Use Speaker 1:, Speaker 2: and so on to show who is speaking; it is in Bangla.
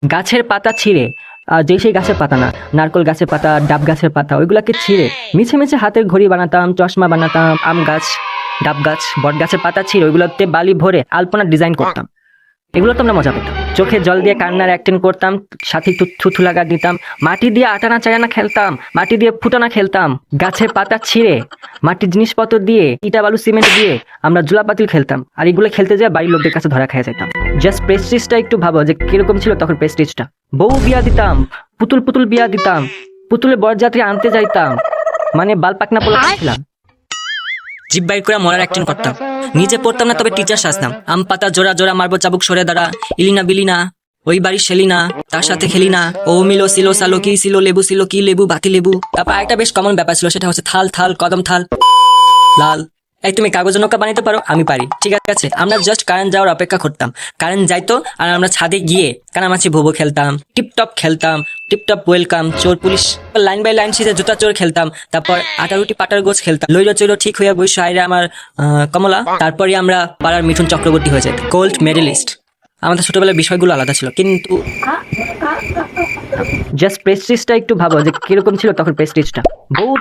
Speaker 1: গাছের পাতা ছিঁড়ে যে সেই গাছের পাতা না, নারকোল গাছের পাতা, ডাব গাছের পাতা, ওইগুলাকে ছিঁড়ে মিছে মিছে হাতের ঘড়ি বানাতাম, চশমা বানাতাম। আম গাছ, ডাব গাছ, বট গাছের পাতা ছিঁড়ে ওইগুলোতে বালি ভরে আলপনার ডিজাইন করতাম। এগুলো তো আমরা মজা পেতাম। চোখে জল দিয়ে কান্নার অ্যাক্টিং করতাম, সাথে একটু থুথু লাগা দিতাম। মাটি দিয়ে আটানা চাটানা খেলতাম, মাটি দিয়ে ফুটানা খেলতাম। গাছের পাতা ছিঁড়ে মাটির জিনিসপত্র দিয়ে, ইটা বালু সিমেন্ট দিয়ে আমরা জুলাপাতিল খেলতাম। আর এগুলো খেলতে যেয়ে বাড়ির লোকদের কাছে ধরা খেয়ে যেতাম। জাস্ট প্রেস্টিজটা একটু ভাবো যে কিরকম ছিল তখন প্রেস্টিজটা। বউ বিয়া দিতাম, পুতুল পুতুল বিয়া দিতাম, পুতুলের বরযাত্রী আনতে যাইতাম, মানে বাল পাকনা পোলা ছিলাম। জিপ বাইর করে মরার অ্যাক্টিং করতাম। নিজে পড়তাম না, তবে টিচার সাজতাম। আম পাতা জোড়া জোড়া মারবো চাবুক সরে দাঁড়া, ইলিনা বিলিনা, ওই বাড়ির সেলিনা, তার সাথে খেলিনা, ও মিলো সিলো সালো, কি ছিল লেবু ছিল, কি লেবু বাতি লেবু। তারপর একটা বেশ কমন ব্যাপার ছিল, সেটা হচ্ছে থাল থাল কদম থাল লাল। এই তুমি কাগজের নৌকা বানাইতে পারো, আমি পারি, ঠিক আছে। আমরা জাস্ট কারেন্ট যাওয়ার অপেক্ষা করতাম। কারেন্ট যাইতো আর আমরা ছাদে গিয়ে কানামাছি ভোবো খেলতাম, টিপটপ খেলতাম, টিপটপ ওয়েলকাম, চোর পুলিশ, লাইন বাই লাইন সিজে জুতা চোর খেলতাম। তারপর আটারুটি পাটার গোছ খেলতাম, লইরো চৈরো ঠিক হইয়া বই সাইরে আমার কমলা। তারপরে আমরা পাড়ার মিঠুন চক্রবর্তী হয়ে যেত, গোল্ড মেডেলিস্ট। আমাদের ছোটবেলার বিষয়গুলো আলাদা ছিল, কিন্তু জাস্ট প্রেস্টিজটা একটু ভাবো যে কিরকম ছিল তখন প্রেস্টিজটা। বউ